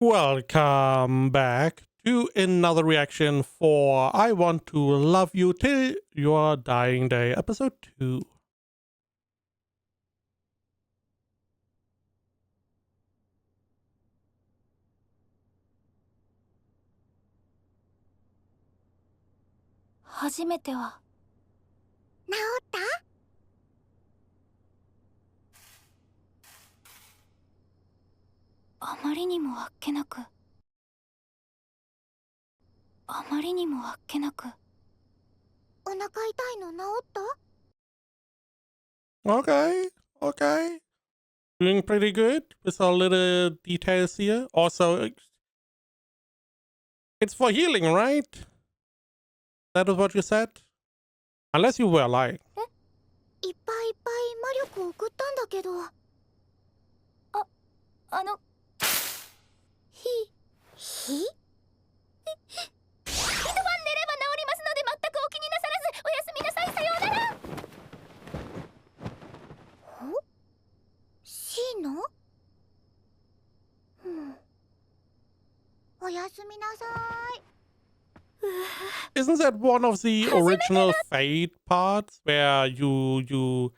Welcome back to another reaction for I Want to Love You Till Your Dying Day, episode 2. Okay, okay. Doing pretty good with our little details here. Also, it's for healing, right? That is what you said? Unless you were lying. いっぱいいっぱい魔力を送ったんだけど。ひ一晩寝れば治りますので全くお気になさらずおやすみなさい。さようなら。ほ？シーノ？おやすみなさい。 Isn't that one of the original Fate parts where you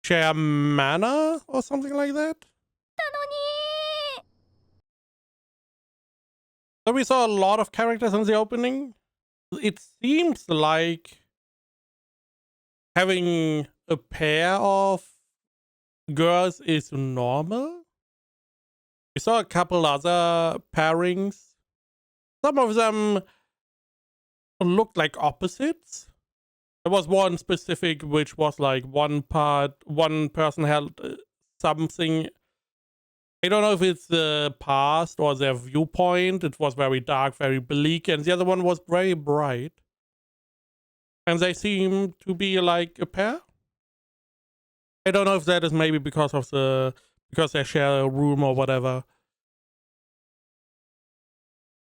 share mana or something like that? So we saw a lot of characters in the opening. It seems like having a pair of girls is normal. We saw a couple other pairings. Some of them looked like opposites. There was one specific which was like one person held something. I don't know if it's the past or their viewpoint. It was very dark, very bleak, and the other one was very bright. And they seem to be like a pair. I don't know if that is maybe because they share a room or whatever.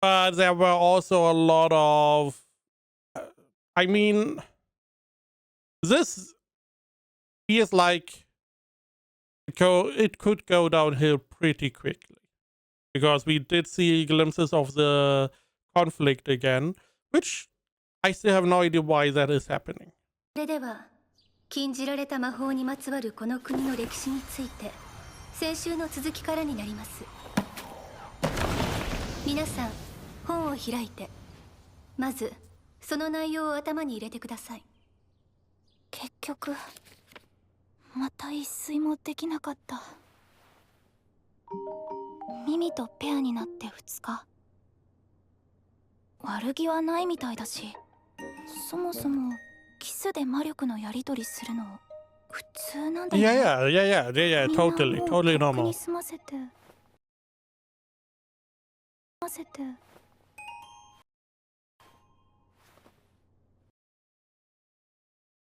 But there were also a lot of, I mean, this feels like it could go downhill pretty quickly. Because we did see glimpses of the conflict again, which I still have no idea why that is happening. それでは禁じられた魔法にまつわるこの国の歴史について先週の続きからになります。皆さん本を開いてまずその内容を頭に入れてください。結局また一睡もできなかった。ミミとペアになって2日。悪気はないみたいだし、そもそもキスで魔力のやり取りするの普通なんだよね。Yeah, totally normal. に済ませて。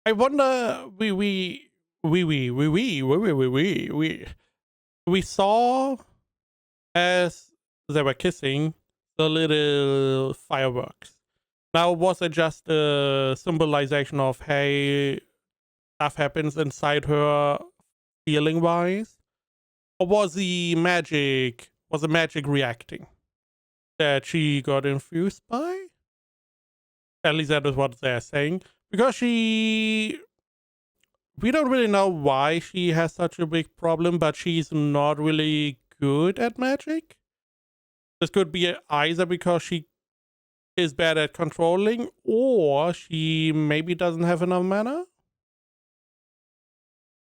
I wonder, we saw as they were kissing the little fireworks. Now, was it just a symbolization of, hey, stuff happens inside her feeling wise? Or was the magic reacting that she got infused by? At least that is what they're saying. Because we don't really know why she has such a big problem, but she's not really good at magic. This could be either because she is bad at controlling, or she maybe doesn't have enough mana.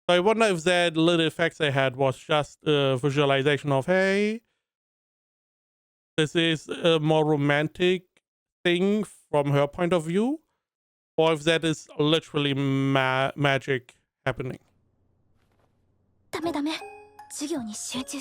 So I wonder if that little effect they had was just a visualization of, hey, this is a more romantic thing from her point of view, or if that is literally magic happening. ダメダメ。授業に集中。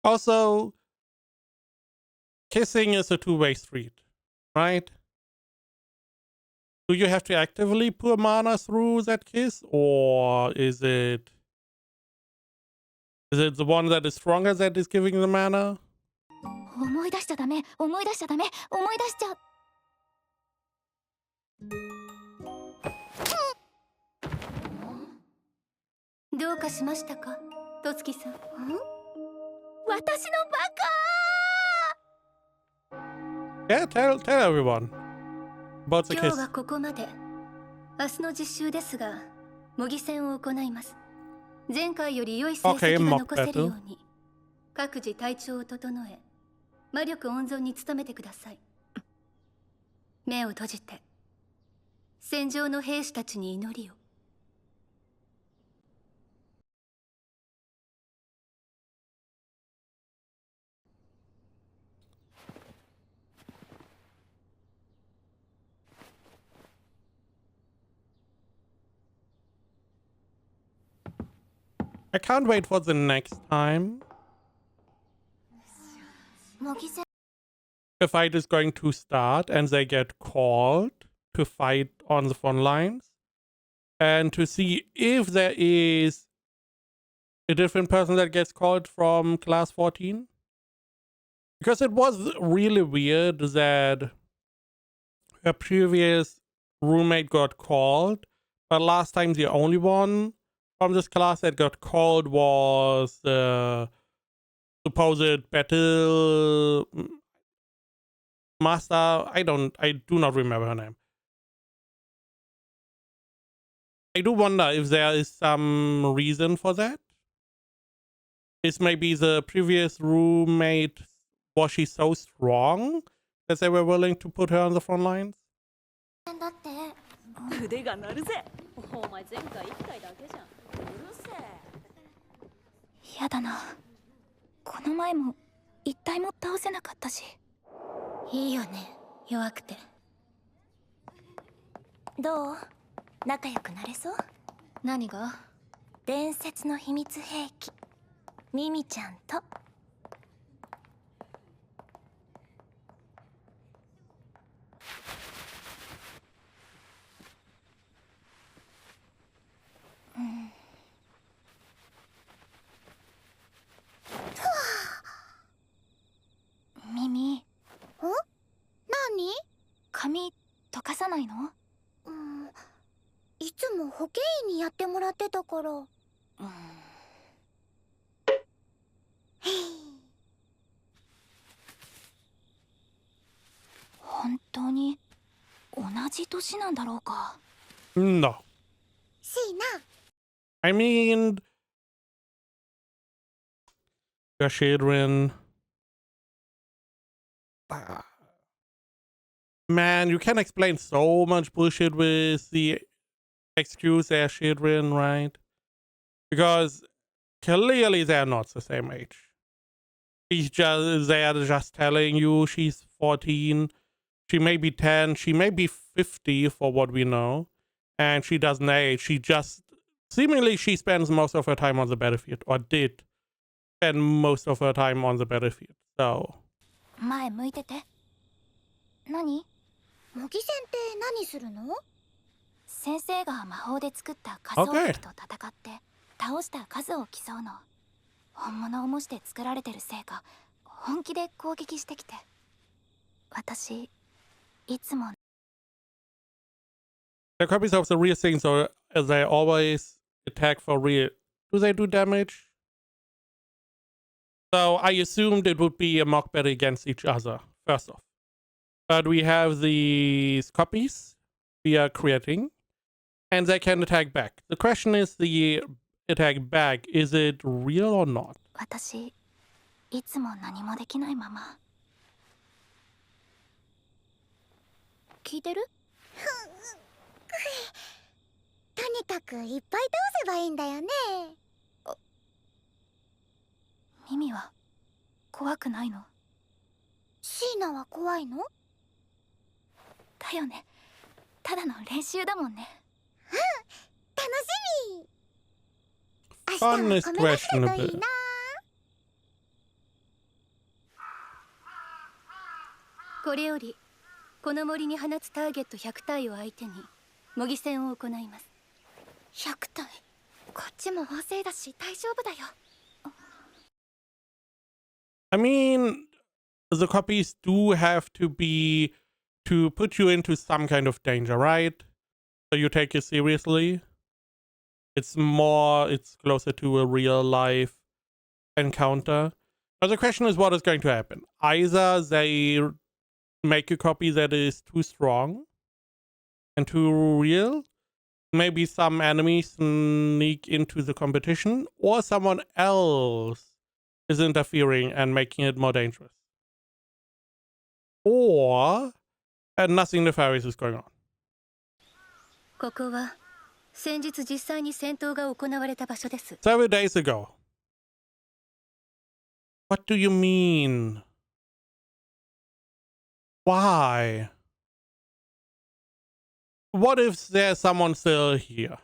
Also, kissing is a two-way street, right? Do you have to actively put mana through that kiss, or is it Is it the one that is stronger that is giving the mana? 思い出しちゃダメ、思い出しちゃダメ、思い出しちゃ。どうかしましたか、トツキさん。私のバカ。 Yeah, tell everyone about the 今 kiss. 日はここまで。明日の実習ですが、模擬戦を行います。前回より良い成績が残せるように、各自体調を整え、魔力温存に努めてください。目を閉じて、戦場の兵士たちに祈りを。I can't wait for the next time. 模擬戦。 The fight is going to start and they get called to fight on the front lines and to see if there is a different person that gets called from class 14. Because it was really weird that her previous roommate got called, but last time the only one from this class that got called was the supposed battle master. I do not remember her name. I do wonder if there is some reason for that. Is maybe the previous roommate, was she so strong that they were willing to put her on the front lines? だって。腕が鳴るぜ。お前前回1回だけじゃん。うるせえ。やだな。この前も一体も倒せなかったし。いいよね、弱くて。どう？仲良くなれそう？何が？伝説の秘密兵器、ミミちゃんと。ミミ。ん？何？髪溶かさないの？いつも保健医にやってもらってたから。本当に同じ年なんだろうか。No. しいな。I mean, Gashadrin. Man, you can explain so much bullshit with the excuse they're Shadrin, right? Because clearly they're not the same age. They're just telling you she's 14. She may be 10. She may be 50 for what we know. And she doesn't age. She just, seemingly she spends most of her time on the battlefield, or did spend most of her time on the battlefield. So. 前向いてて。何？模擬戦って何するの？先生が魔法で作った仮想敵と戦って倒した数を競うの。本物を模して作られてるせいか本気で攻撃してきて。私いつも。 They're copies of the real thing, so they always attack for real. Do they do damage? So I assumed it would be a mock battle against each other, first off. But we have these copies we are creating, and they can attack back. The question is the attack back, is it real or not? 私いつも何もできないまま。聞いてる？とにかくいっぱい倒せばいいんだよね。ミミは怖くないの？シーナは怖いの？だよね。ただの練習だもんね。うん、楽しみ。 Funnest questionable. これよりこの森に放つターゲット100体を相手に模擬戦を行います。100体？こっちも大勢だし大丈夫だよ。I mean, the copies do have to be to put you into some kind of danger, right? So you take it seriously. It's closer to a real life encounter. Now the question is, what is going to happen? Either they make a copy that is too strong and too real. Maybe some enemies sneak into the competition, or someone else is interfering and making it more dangerous. Or nothing nefarious is going on. ここは先日実際に戦闘が行われた場所です。 Several days ago. What do you mean? Why? What if there's someone still here?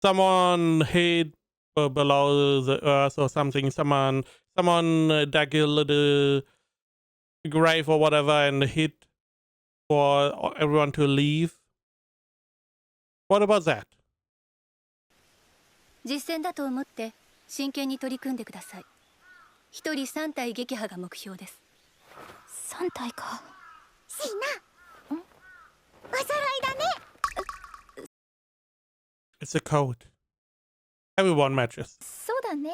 Someone hid below the earth or something. Someone dug a little grave or whatever and hid for everyone to leave. What about that? 実戦だと思って真剣に取り組んでください。一人3体撃破が目標です。3体か。シーナ。お揃いだね。It's a code. Everyone matches. そうだね。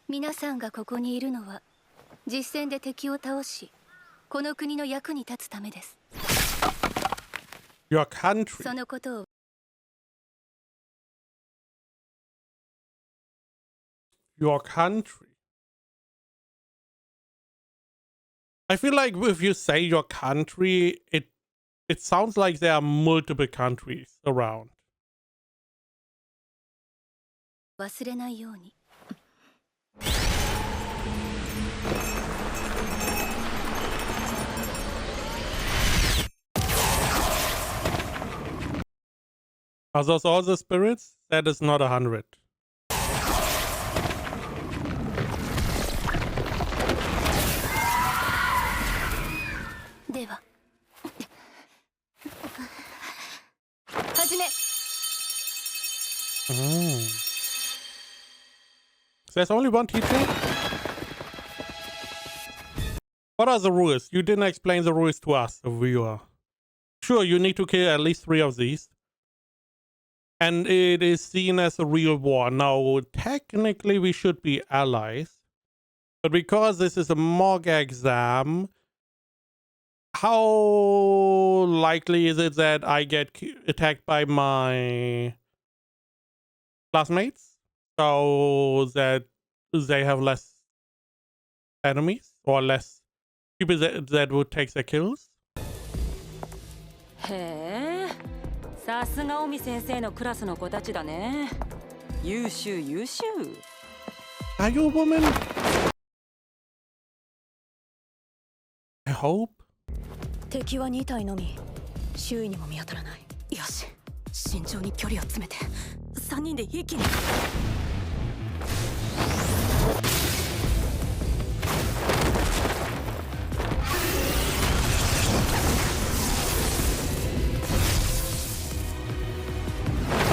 皆さんがここにいるのは実戦で敵を倒し、この国の役に立つためです。 Your country. そのことを Your country. I feel like if you say your country, it sounds like there are multiple countries around. 忘れないように。 Are those all the spirits? That is not 100. では始め。 There's only one teacher? What are the rules? You didn't explain the rules to us, the viewer. Sure, you need to kill at least 3 of these. And it is seen as a real war. Now, technically we should be allies. But because this is a mock exam, how likely is it that I get attacked by my classmates? So that they have less enemies or less people that would take their kills? へえ、さすが尾身先生のクラスの子たちだね。優秀優秀。 Are you a woman? I hope. 敵は2体のみ。周囲にも見当たらない。よし、慎重に距離を詰めて3人で一気に。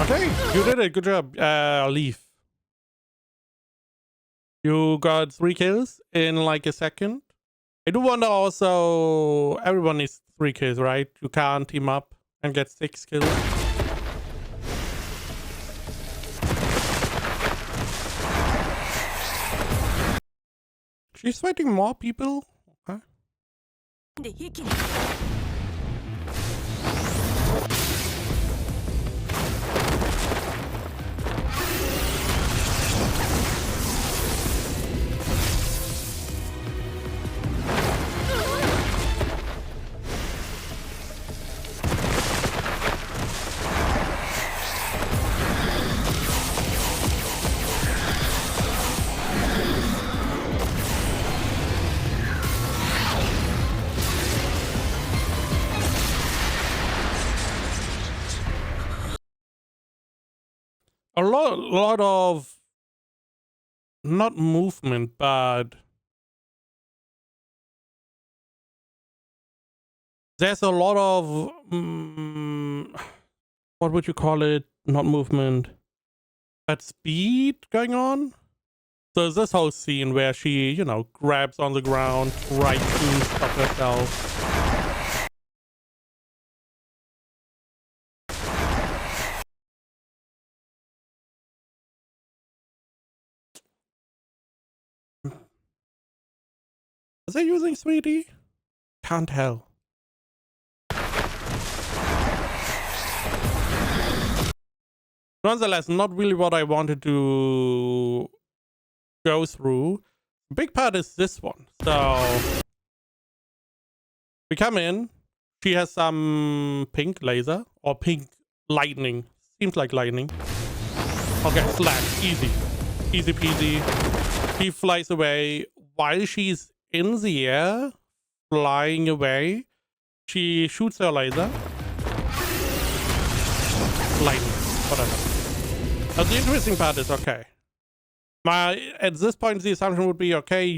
Okay, you did it. Good job. Leaf. You got 3 kills in like a second. I do wonder also, everyone needs 3 kills, right? You can't team up and get 6 kills. She's fighting more people? Okay. で一気に。 A lot of not movement, but there's a lot of what would you call it? Not movement, but speed going on. So this whole scene where she, you know, grabs on the ground, tries to stop herself. Is they using Sweetie? Can't tell. Nonetheless, not really what I wanted to go through. The big part is this one. So we come in. She has some pink laser or pink lightning. Seems like lightning. Okay, slash. Easy. Easy peasy. She flies away. While she's in the air, flying away, she shoots her laser. Lightning. Whatever. But the interesting part is, okay. At this point, the assumption would be, okay,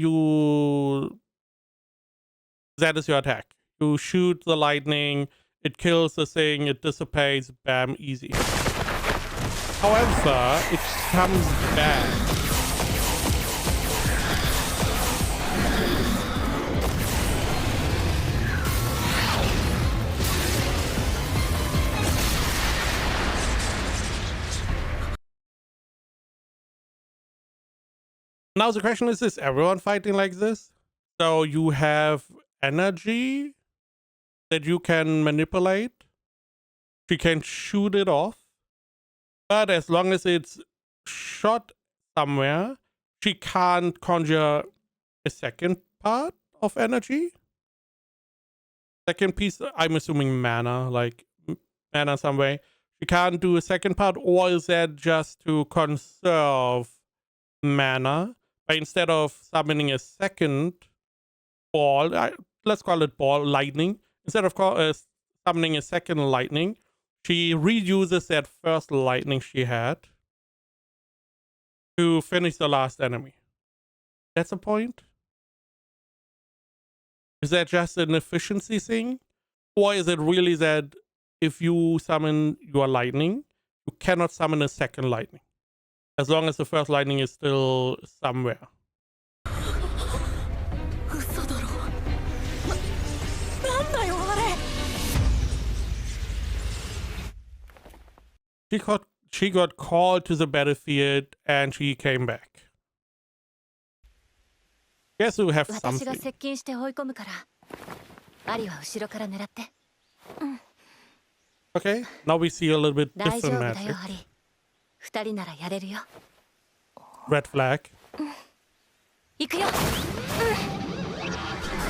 that is your attack. You shoot the lightning, it kills the thing, it dissipates, bam, easy. However, it comes back. Now the question is everyone fighting like this? So you have energy that you can manipulate. She can shoot it off. But as long as it's shot somewhere, she can't conjure a second part of energy. Second piece, I'm assuming mana, like mana some way. She can't do a second part, or is that just to conserve mana? But instead of summoning a second ball, let's call it ball lightning. Instead of summoning a second lightning, she reuses that first lightning she had to finish the last enemy. That's the point? Is that just an efficiency thing? Or is it really that if you summon your lightning, you cannot summon a second lightning? As long as the first lightning is still somewhere. She got called to the battlefield and she came back. Guess we have something. Okay, now we see a little bit different magic. Red flag.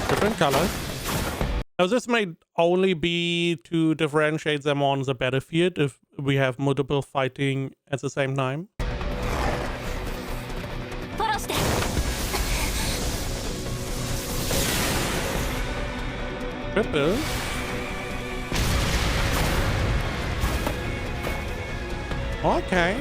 Different colors. Now this may only be to differentiate them on the battlefield if we have multiple fighting at the same time. Triple. Okay.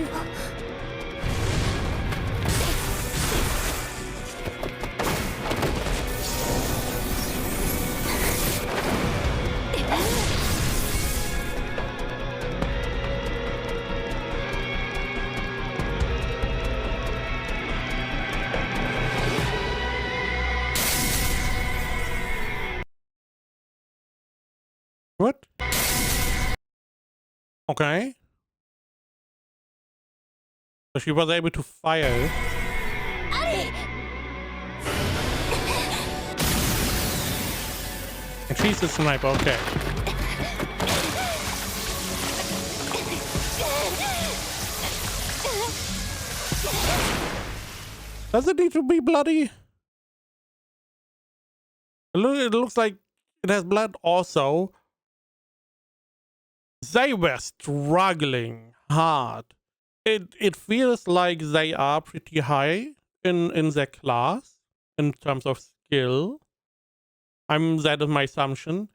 What? Okay. So she was able to fire. And she's a sniper, okay. Does it need to be bloody? It looks like it has blood also. They were struggling hard. It feels like they are pretty high in their class in terms of skill. That is my assumption.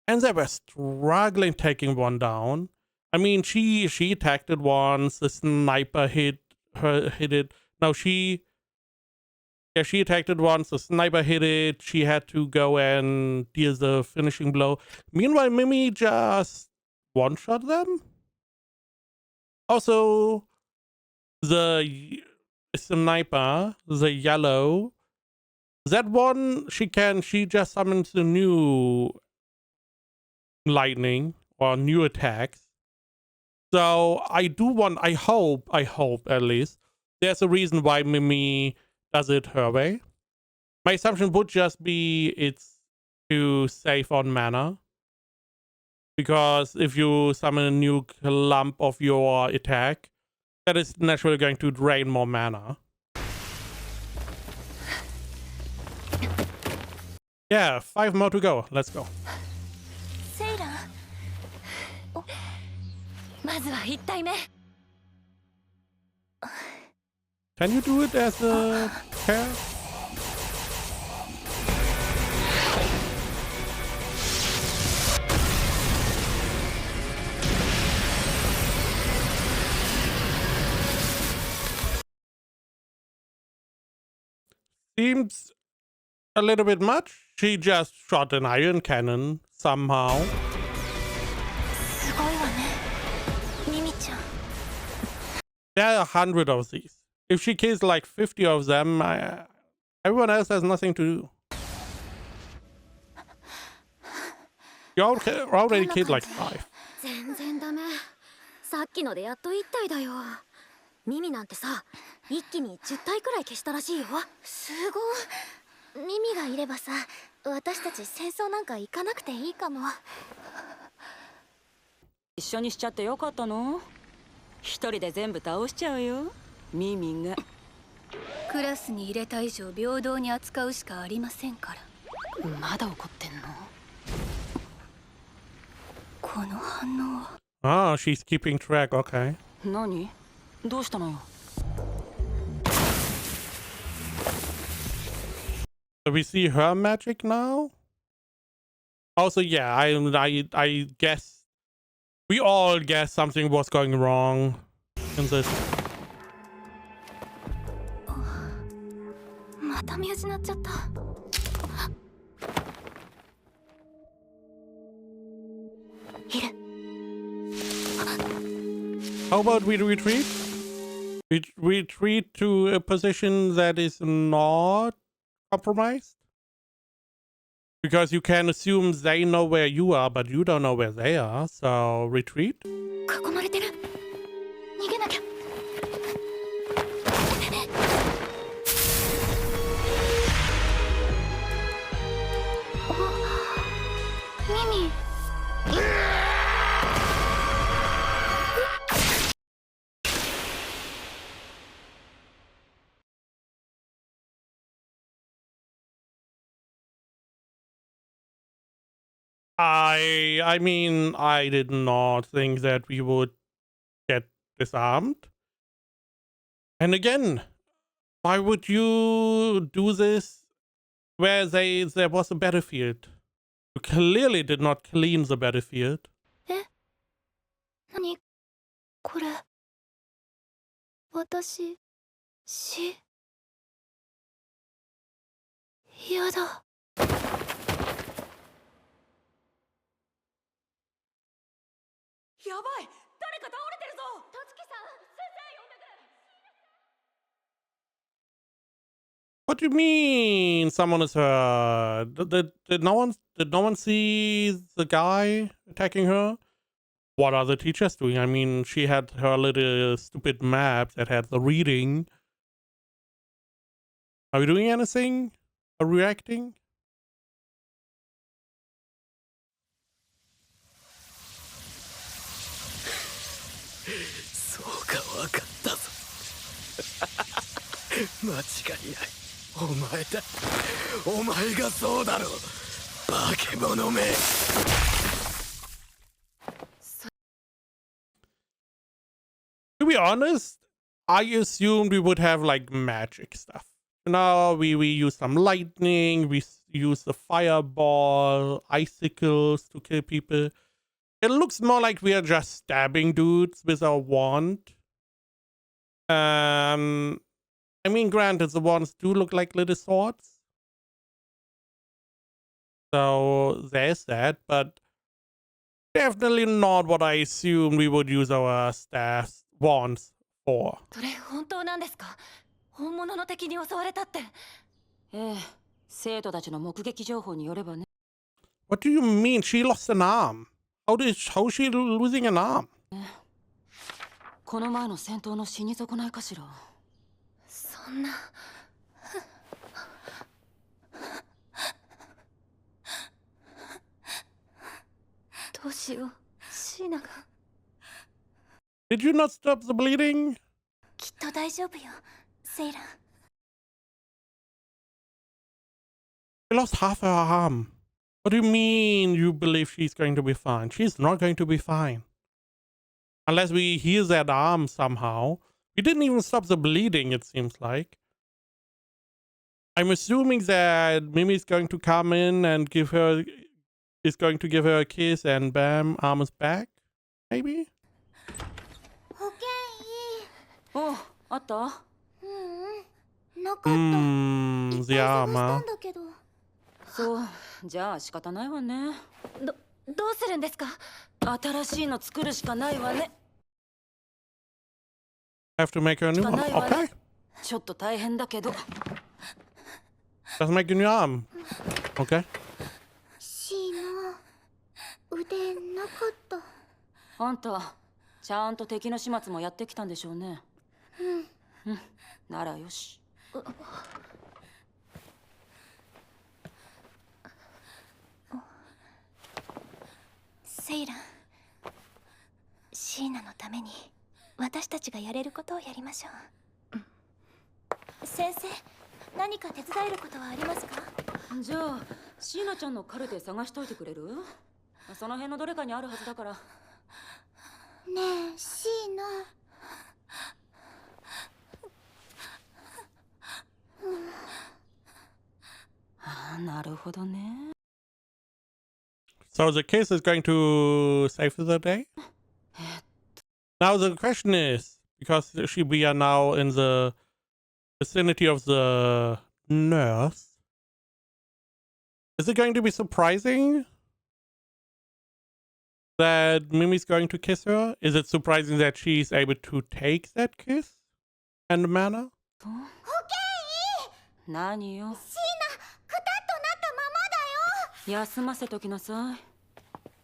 And they were struggling taking one down. I mean, she attacked it once, the sniper hit it. Now she attacked it once, the sniper hit it, she had to go and deal the finishing blow. Meanwhile, Mimi just one-shot them. Also, sniper, the yellow. That one, she just summons the new lightning or new attacks. So I hope at least, there's a reason why Mimi does it her way. My assumption would just be it's to save on mana. Because if you summon a new clump of your attack, that is naturally going to drain more mana. Yeah, 5 more to go. Let's go. セイランおまずは1体目 Can you do it as a pair? Seems a little bit much. She just shot an iron cannon somehow. すごいわねミミちゃん There are 100 of these. If she kills like 50 of them, everyone else has nothing to do. You already killed like 5. 全然ダメさっきのでやっと1体だよミミなんてさ一気に10体くらい消したらしいよすごいミミがいればさ私たち戦争なんか行かなくていいかも一緒にしちゃってよかったの一人で全部倒しちゃうよミミがクラスに入れた以上平等に扱うしかありませんからまだ怒ってんのこの反応は Ah, she's keeping track, okay. 何どうしたのよ So we see her magic now? Also, yeah, I guess we all guess something was going wrong in this. また見失っちゃったいる How about we retreat? We retreat to a position that is not compromised? Because you can assume they know where you are, but you don't know where they are, so retreat? 囲まれてる逃げなきゃおミミ I mean, I did not think that we would get disarmed. And again, why would you do this where there was a battlefield? You clearly did not clean the battlefield. 何これ私嫌だやばい誰か倒れてるぞとつきさん先生呼んでく What do you mean someone is hurt? Did no one see the guy attacking her? What are the teachers doing? I mean, she had her little stupid map that had the reading. Are we doing anything? Or reacting? そうかわかったぞ間違いないお前だお前がそうだろ化け物め To be honest, I assumed we would have like magic stuff. Now we use some lightning, we use the fireball, icicles to kill people. It looks more like we are just stabbing dudes with our wand. I mean, granted, the wands do look like little swords. So there's that, but definitely not what I assumed we would use our staffs, wands for. それ本当なんですか本物の敵に襲われたって。ええ、生徒たちの目撃情報によればね。What do you mean? She lost an arm. How is she losing an arm? この前の戦闘の死に損ないかしら。そんな。どうしよう、シーナが。Did you not stop the bleeding? きっと大丈夫よ、セイラン。 She lost half her arm. What do you mean you believe she's going to be fine? She's not going to be fine. Unless we heal that arm somehow. We didn't even stop the bleeding, it seems like. I'm assuming that Mimi's going to come in and is going to give her a kiss and bam, arm is back? Maybe? 保険おう、あった？いい。なかった。いっぱい The 探 arm, した huh? んだけど。そう、じゃあ仕方ないわね。どうするんですか？新しいの作るしかないわね。Have to make her a new one. Okay. ちょっと大変だけど。Just make a new arm. Okay. シーナ、腕なかった。あんた、ちゃんと敵の始末もやってきたんでしょうね。うん。ならよし。セイラン、シーナのために私たちがやれることをやりましょう。先生、何か手伝えることはありますか？じゃあ、シーナちゃんのカルテ探しといてくれる？その辺のどれかにあるはずだから。ねえ、シーナ。なるほどね。So the kiss is going to save the day? Now the question is, because we are now in the vicinity of the nurse, is it going to be surprising that Mimi's going to kiss her? Is it surprising that she's able to take that kiss and manner? 何よ。シーナ、くたっとなったままだよ。休ませときなさい。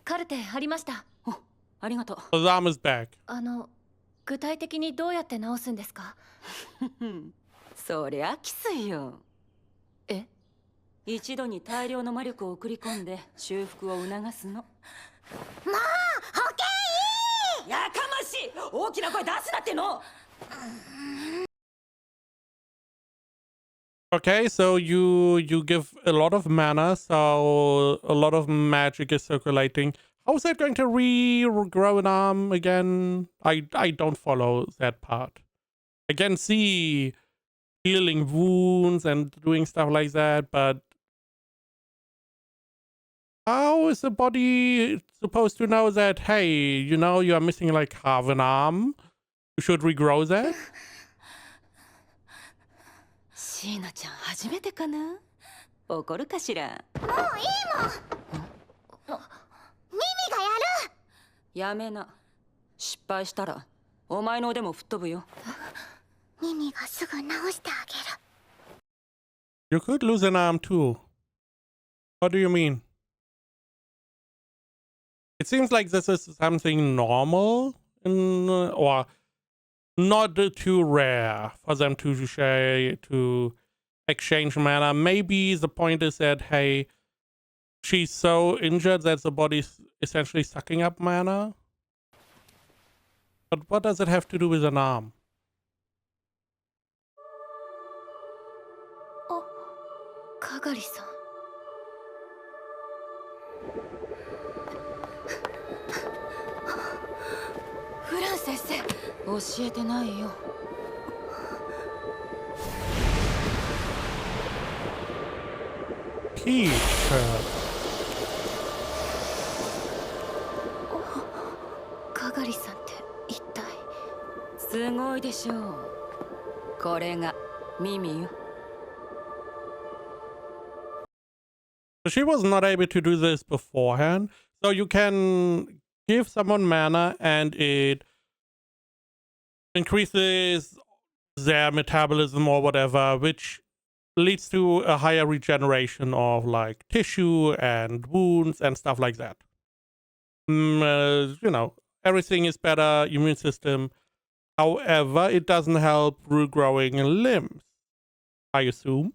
カルテありました。お、ありがとう。 The arm is back. 具体的にどうやって治すんですか？そりゃきついよ。え？一度に大量の魔力を送り込んで修復を促すの。もう保険いい。やかましい！大きな声出すなっての。Okay, so you give a lot of mana, so a lot of magic is circulating. How is that going to regrow an arm again? I don't follow that part. I can see healing wounds and doing stuff like that, but how is the body supposed to know that, hey, you know, you are missing like half an arm? You should regrow that? シーナちゃん初めてかな？怒るかしら？もういいもん。ミミがやる。やめな。失敗したらお前の腕も吹っ飛ぶよ。ミミがすぐ直してあげる。You could lose an arm too. What do you mean? It seems like this is something normal or not too rare for them to share, to exchange mana. Maybe the point is that, hey, she's so injured that the body's essentially sucking up mana. But what does it have to do with an arm? かがりさん。フラン先生。教えてないよ。Teacher. かがりさんって一体。すごいでしょう。これがミミよ。So she was not able to do this beforehand. So you can give someone mana and it increases their metabolism or whatever, which leads to a higher regeneration of like tissue and wounds and stuff like that. You know, everything is better, immune system. However, it doesn't help regrowing limbs, I assume.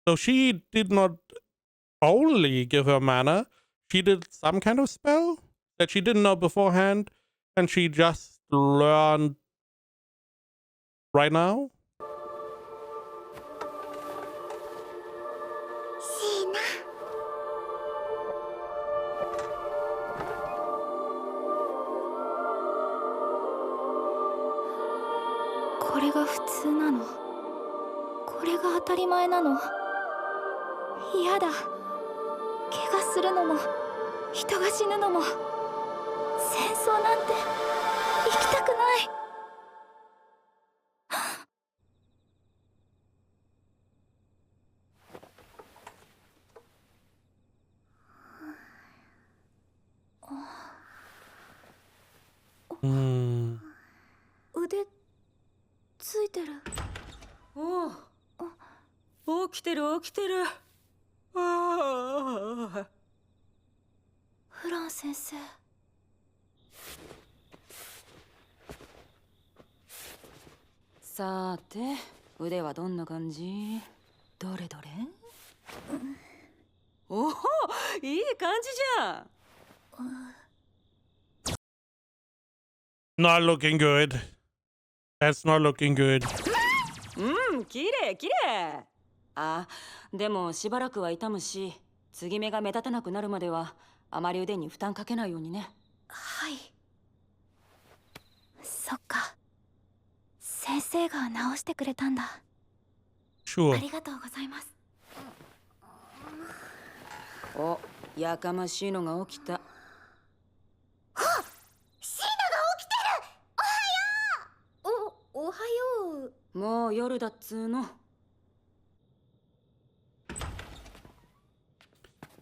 So she did not only give her mana, she did some kind of spell that she didn't know beforehand, and she just learned right now. シーナ。これが普通なの？これが当たり前なの？嫌だ。怪我するのも人が死ぬのも戦争なんて行きたくない。腕ついてる。おお、起きてる起きてる。ああ。フラン先生。さて、腕はどんな感じ？どれどれ？おお、いい感じじゃん。Not looking good. That's not looking good. うん、綺麗綺麗。あ、でもしばらくは痛むし、継ぎ目が目立たなくなるまではあまり腕に負担かけないようにね。はい。そっか。先生が直してくれたんだ。Sure. ありがとうございます。お、やかましいのが起きた。おはよう。もう夜だっつーの。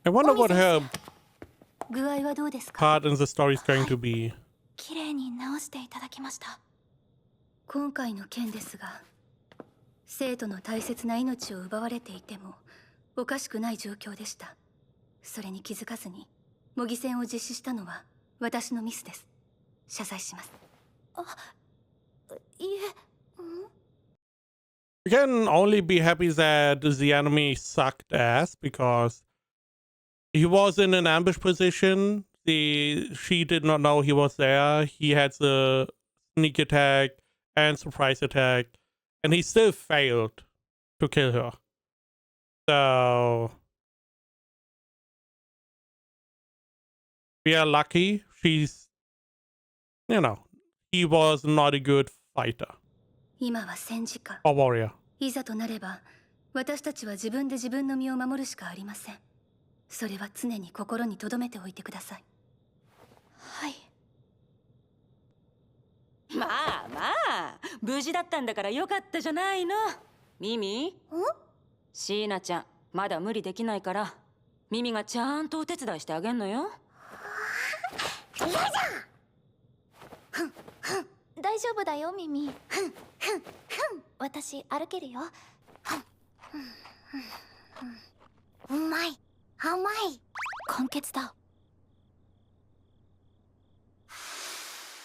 I wonder what her 具合はどうですか？ part in the story is going to be. 綺麗に直していただきました。今回の件ですが、生徒の大切な命を奪われていてもおかしくない状況でした。それに気づかずに模擬戦を実施したのは私のミスです。謝罪します。いえ。You can only be happy that the enemy sucked ass because he was in an ambush position. She did not know he was there. He had the sneak attack and surprise attack, and he still failed to kill her. So we are lucky. She's, you know, he was not a good fighter 今は戦時下。 or warrior. いざとなれば私たちは自分で自分の身を守るしかありません。それは常に心に留めておいてください。はい。まあまあ、無事だったんだからよかったじゃないの。ミミ？シーナちゃん、まだ無理できないから、ミミがちゃんとお手伝いしてあげんのよ。嫌じゃん。大丈夫だよ、ミミ。私歩けるよ。うまい。甘い。簡潔だ。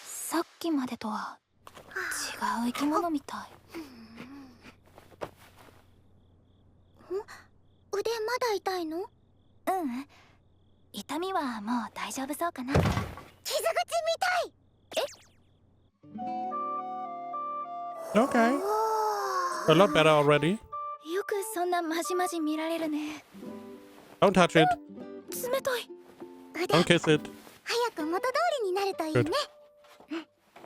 さっきまでとは違う生き物みたい。腕まだ痛いの？痛みはもう大丈夫そうかな。傷口みたい。Okay. A lot better already. よくそんなまじまじ見られるね。 Don't touch it. 冷たい。腕 Don't kiss it. 早く元通りになるといいね。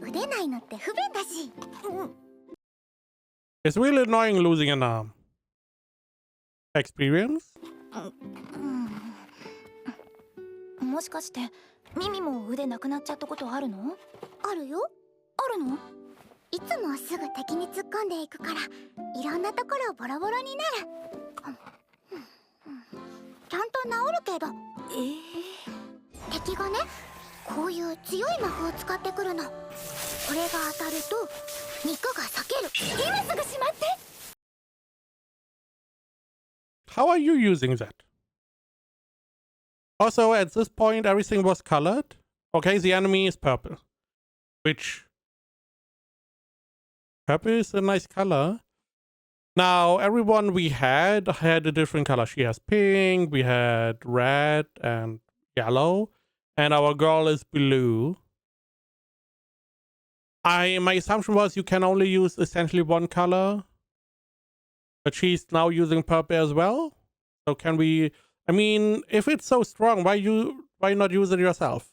腕ないのって不便だし。 It's really annoying losing an arm. Experience? もしかしてミミも腕なくなっちゃったことあるの？あるよ。あるの？いつもすぐ敵に突っ込んでいくからいろんなところボロボロになる。ちゃんと治るけど。敵がね、こういう強い魔法を使ってくるの。これが当たると肉が裂ける。今すぐしまって。 How are you using that? Also, at this point, everything was colored. Okay, the enemy is purple. Which... Purple is a nice color. Now, everyone we had a different color. She has pink, we had red and yellow. And our girl is blue. My assumption was you can only use essentially one color. But she's now using purple as well. So can we... I mean, if it's so strong, why not use it yourself?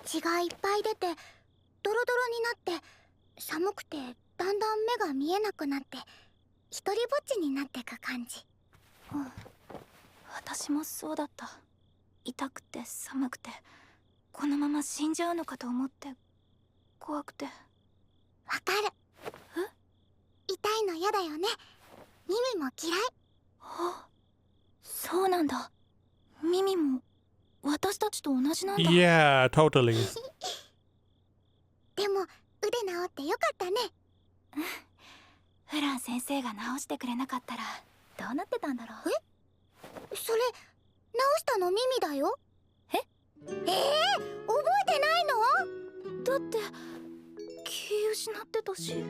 血がいっぱい出てドロドロになって寒くてだんだん目が見えなくなって一人ぼっちになってく感じ。うん、私もそうだった。痛くて寒くてこのまま死んじゃうのかと思って怖くて。わかる。痛いの嫌だよね。ミミも嫌い。あ、そうなんだ。ミミも私たちと同じなんだ。Yeah, totally. でも腕治ってよかったね。フラン先生が治してくれなかったらどうなってたんだろう。それ治したのミミだよ。覚えてないの？だって気失ってたし。もう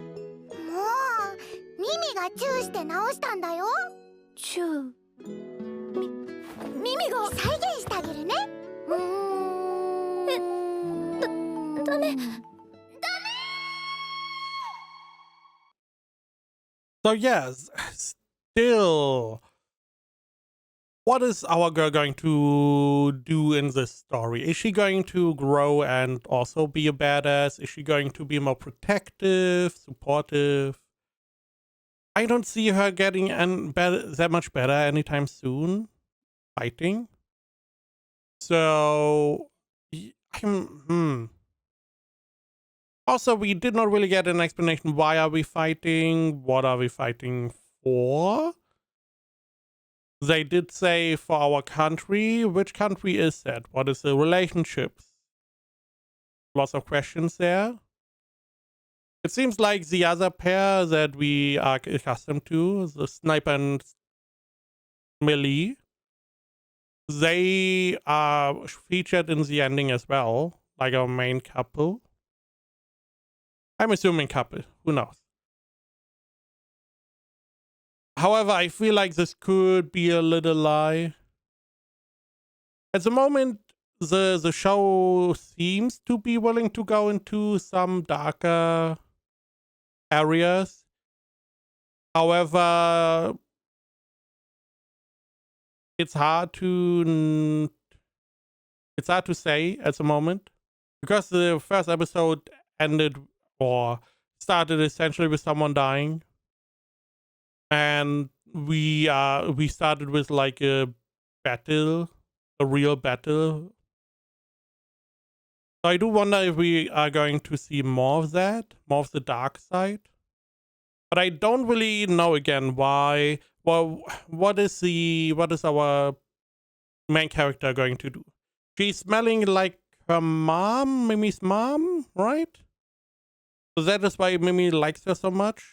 ミミがチューして治したんだよ。チュー。ミミが再現してあげるね。ダメ。So yes, still, what is our girl going to do in this story? Is she going to grow and also be a badass? Is she going to be more protective, supportive? I don't see her getting that much better anytime soon, fighting. So, Also, we did not really get an explanation. Why are we fighting? What are we fighting for? They did say for our country. Which country is that? What is the relationships? Lots of questions there. It seems like the other pair that we are accustomed to, the sniper and melee, they are featured in the ending as well, like our main couple. I'm assuming couple, who knows. However, I feel like this could be a little lie. At the moment, the show seems to be willing to go into some darker areas. However, it's hard to say at the moment, because the first episode ended or started essentially with someone dying, and we started with like a battle, a real battle. So I do wonder if we are going to see more of that, more of the dark side. But I don't really know again why. Well, what is our main character going to do? She's smelling like her mom, Mimi's mom, right? So that is why Mimi likes her so much.